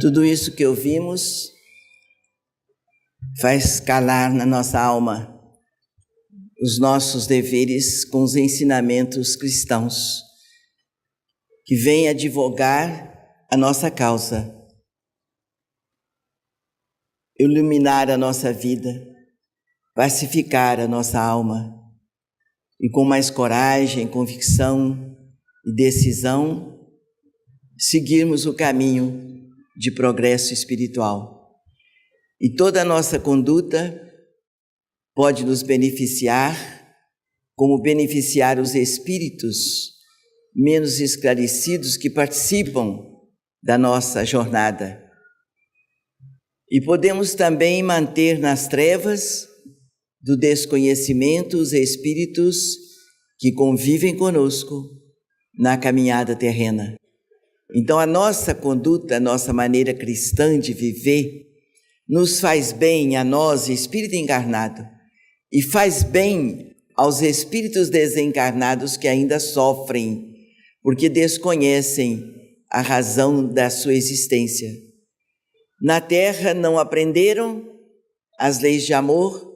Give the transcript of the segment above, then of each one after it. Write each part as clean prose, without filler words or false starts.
Tudo isso que ouvimos faz calar na nossa alma os nossos deveres com os ensinamentos cristãos, que vêm advogar a nossa causa, iluminar a nossa vida, pacificar a nossa alma e com mais coragem, convicção e decisão, seguirmos o caminho de progresso espiritual. E toda a nossa conduta pode nos beneficiar, como beneficiar os espíritos menos esclarecidos que participam da nossa jornada. E podemos também manter nas trevas do desconhecimento os espíritos que convivem conosco na caminhada terrena. Então, a nossa conduta, a nossa maneira cristã de viver, nos faz bem a nós, espírito encarnado, e faz bem aos espíritos desencarnados que ainda sofrem, porque desconhecem a razão da sua existência. Na Terra não aprenderam as leis de amor,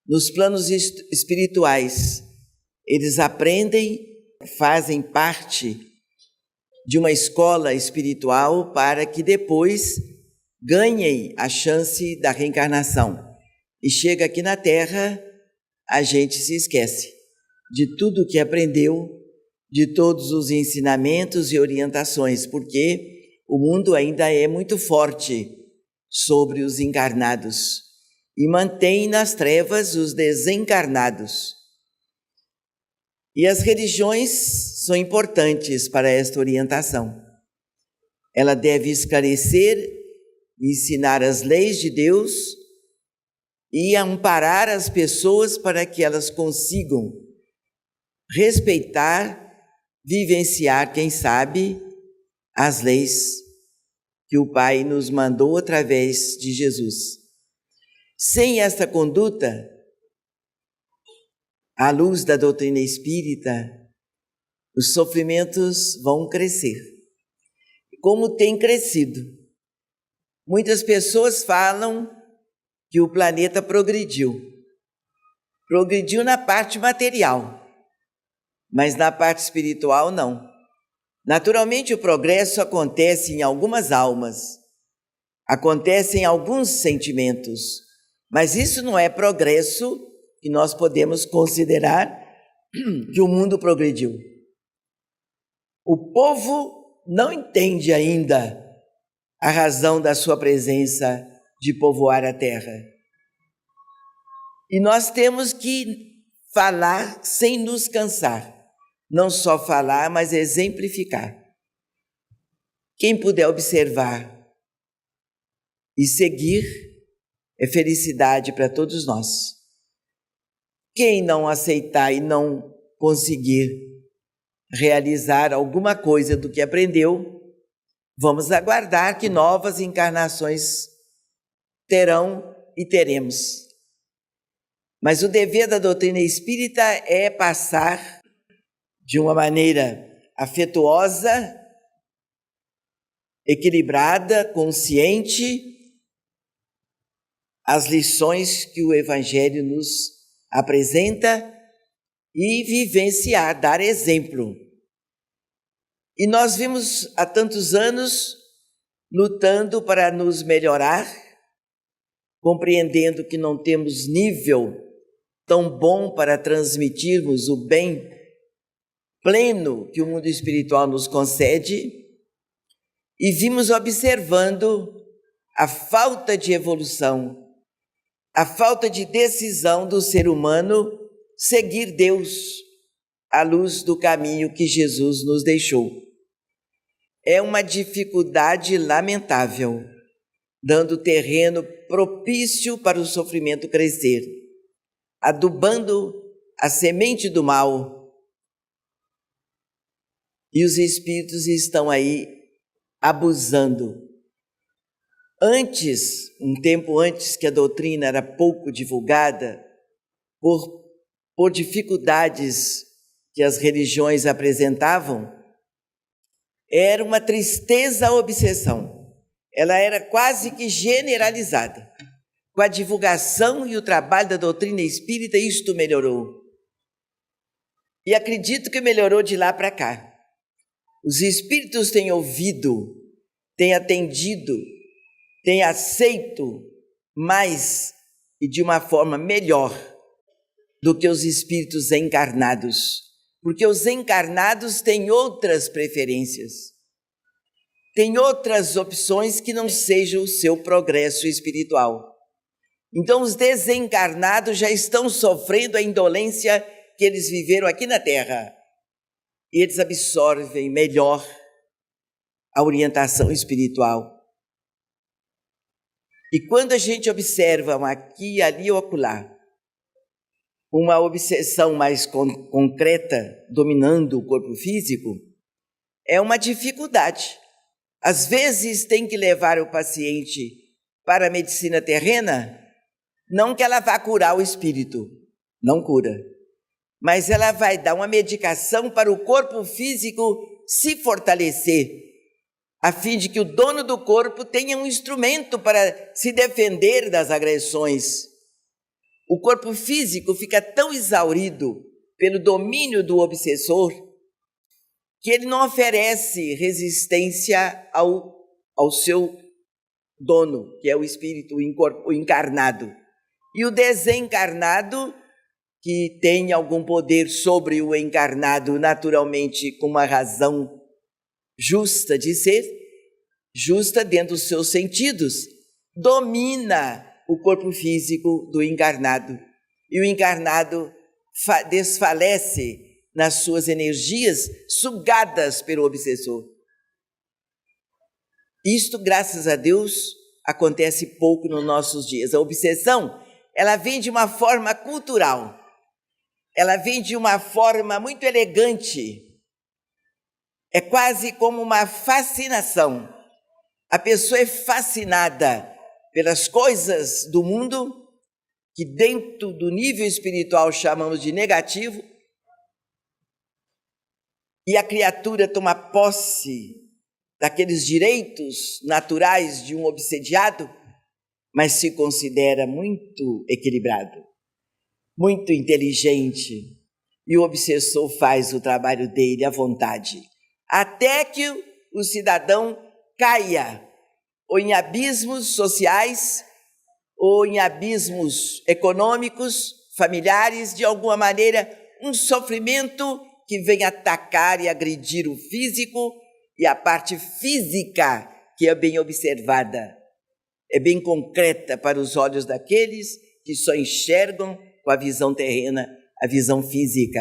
nos planos espirituais eles aprendem, fazem parte de uma escola espiritual para que depois ganhem a chance da reencarnação. E chega aqui na Terra, a gente se esquece de tudo que aprendeu, de todos os ensinamentos e orientações, porque o mundo ainda é muito forte sobre os encarnados e mantém nas trevas os desencarnados. E as religiões são importantes para esta orientação. Ela deve esclarecer, ensinar as leis de Deus e amparar as pessoas para que elas consigam respeitar, vivenciar, quem sabe, as leis que o Pai nos mandou através de Jesus. Sem esta conduta, à luz da doutrina espírita, os sofrimentos vão crescer. Como tem crescido. Muitas pessoas falam que o planeta progrediu. Progrediu na parte material, mas na parte espiritual não. Naturalmente o progresso acontece em algumas almas, acontece em alguns sentimentos, mas isso não é progresso que nós podemos considerar que o mundo progrediu. O povo não entende ainda a razão da sua presença de povoar a terra. E nós temos que falar sem nos cansar. Não só falar, mas exemplificar. Quem puder observar e seguir é felicidade para todos nós. Quem não aceitar e não conseguir realizar alguma coisa do que aprendeu, vamos aguardar que novas encarnações terão e teremos. Mas o dever da doutrina espírita é passar de uma maneira afetuosa, equilibrada, consciente, as lições que o Evangelho nos apresenta e vivenciar, dar exemplo. E nós vimos há tantos anos lutando para nos melhorar, compreendendo que não temos nível tão bom para transmitirmos o bem pleno que o mundo espiritual nos concede, e vimos observando a falta de evolução, a falta de decisão do ser humano seguir Deus à luz do caminho que Jesus nos deixou. É uma dificuldade lamentável, dando terreno propício para o sofrimento crescer, adubando a semente do mal. E os espíritos estão aí abusando. Antes, um tempo antes que a doutrina era pouco divulgada, por dificuldades que as religiões apresentavam, era uma tristeza a obsessão. ela era quase que generalizada. Com a divulgação e o trabalho da doutrina espírita, isto melhorou. E acredito que melhorou de lá para cá. Os espíritos têm ouvido, têm atendido, têm aceito mais e de uma forma melhor do que os espíritos encarnados. Porque os encarnados têm outras preferências, têm outras opções que não sejam o seu progresso espiritual. Então os desencarnados já estão sofrendo a indolência que eles viveram aqui na Terra. E eles absorvem melhor a orientação espiritual. E quando a gente observa aqui, ali ou acolá, uma obsessão mais concreta dominando o corpo físico, é uma dificuldade. Às vezes tem que levar o paciente para a medicina terrena, não que ela vá curar o espírito, não cura, mas ela vai dar uma medicação para o corpo físico se fortalecer, a fim de que o dono do corpo tenha um instrumento para se defender das agressões. O corpo físico fica tão exaurido pelo domínio do obsessor que ele não oferece resistência ao seu dono, que é o espírito, o encarnado. E o desencarnado, que tem algum poder sobre o encarnado, naturalmente com uma razão justa de ser, justa dentro dos seus sentidos, domina o corpo físico do encarnado. E o encarnado desfalece nas suas energias sugadas pelo obsessor. Isto, graças a Deus, acontece pouco nos nossos dias. A obsessão, ela vem de uma forma cultural, ela vem de uma forma muito elegante, é quase como uma fascinação. A pessoa é fascinada pelas coisas do mundo, que dentro do nível espiritual chamamos de negativo, e a criatura toma posse daqueles direitos naturais de um obsediado, mas se considera muito equilibrado, muito inteligente, e o obsessor faz o trabalho dele à vontade, até que o cidadão caia ou em abismos sociais, ou em abismos econômicos, familiares, de alguma maneira, um sofrimento que vem atacar e agredir o físico e a parte física, que é bem observada, é bem concreta para os olhos daqueles que só enxergam com a visão terrena, a visão física.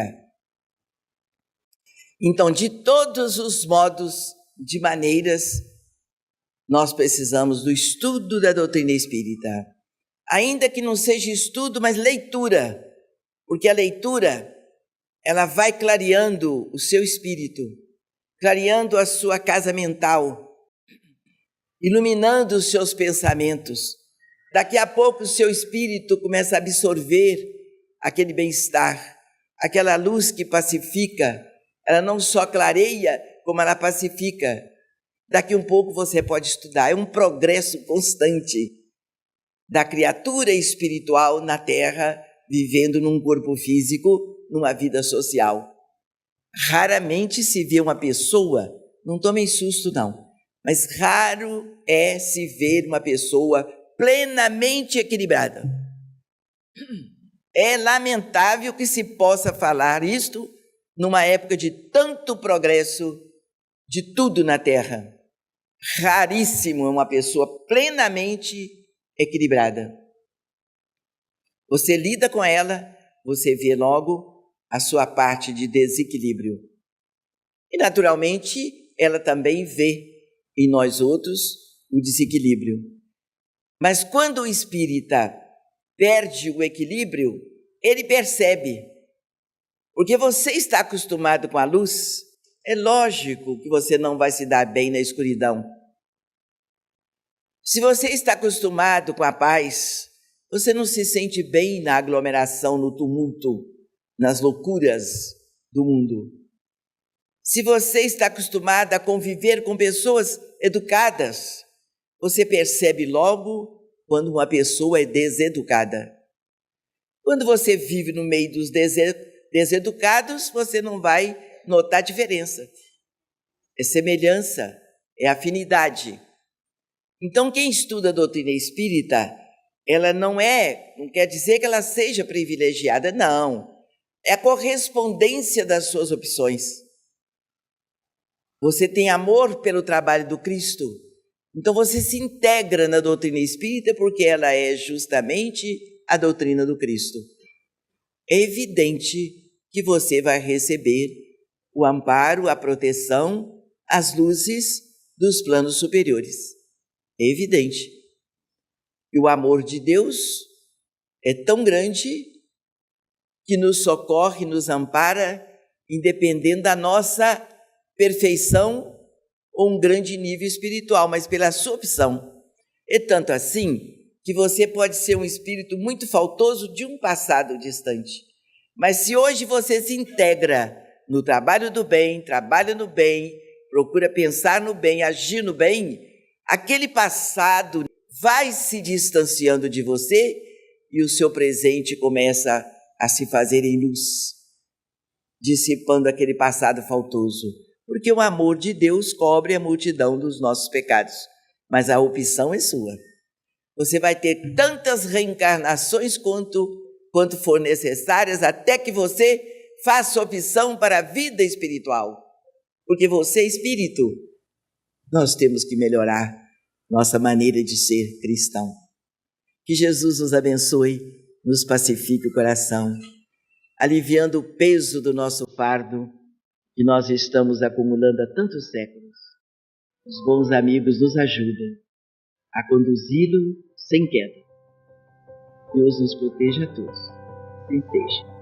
Então, de todos os modos, de maneiras, nós precisamos do estudo da doutrina espírita. Ainda que não seja estudo, mas leitura, porque a leitura, ela vai clareando o seu espírito, clareando a sua casa mental, iluminando os seus pensamentos. Daqui a pouco o seu espírito começa a absorver aquele bem-estar, aquela luz que pacifica. Ela não só clareia, como ela pacifica. Daqui um pouco você pode estudar. É um progresso constante da criatura espiritual na Terra, vivendo num corpo físico, numa vida social. Raramente se vê uma pessoa, não tomem susto não, mas raro é se ver uma pessoa plenamente equilibrada. É lamentável que se possa falar isto numa época de tanto progresso de tudo na Terra. Raríssimo é uma pessoa plenamente equilibrada. Você lida com ela, você vê logo a sua parte de desequilíbrio. E, naturalmente, ela também vê em nós outros o desequilíbrio. Mas quando o espírita perde o equilíbrio, ele percebe. Porque você está acostumado com a luz, é lógico que você não vai se dar bem na escuridão. Se você está acostumado com a paz, você não se sente bem na aglomeração, no tumulto, nas loucuras do mundo. Se você está acostumado a conviver com pessoas educadas, Você percebe logo quando uma pessoa é deseducada. Quando você vive no meio dos deseducados, você não vai notar diferença. É semelhança, é afinidade. Então, quem estuda a doutrina espírita, ela não quer dizer que ela seja privilegiada, não. É a correspondência das suas opções. Você tem amor pelo trabalho do Cristo, então você se integra na doutrina espírita porque ela é justamente a doutrina do Cristo. É evidente que você vai receber o amparo, a proteção, as luzes dos planos superiores. É evidente. E o amor de Deus é tão grande que nos socorre, nos ampara, independente da nossa perfeição ou um grande nível espiritual, mas pela sua opção. É tanto assim que você pode ser um espírito muito faltoso de um passado distante. Mas se hoje você se integra no trabalho do bem, trabalha no bem, procura pensar no bem, agir no bem, aquele passado vai se distanciando de você e o seu presente começa a se fazer em luz, dissipando aquele passado faltoso. Porque o amor de Deus cobre a multidão dos nossos pecados, mas a opção é sua. Você vai ter tantas reencarnações quanto for necessárias, até que você faça opção para a vida espiritual. Porque você é espírito. Nós temos que melhorar nossa maneira de ser cristão. Que Jesus nos abençoe, nos pacifique o coração, aliviando o peso do nosso fardo que nós estamos acumulando há tantos séculos. Os bons amigos nos ajudam a conduzi-lo sem queda. Deus nos proteja a todos. Sem seja.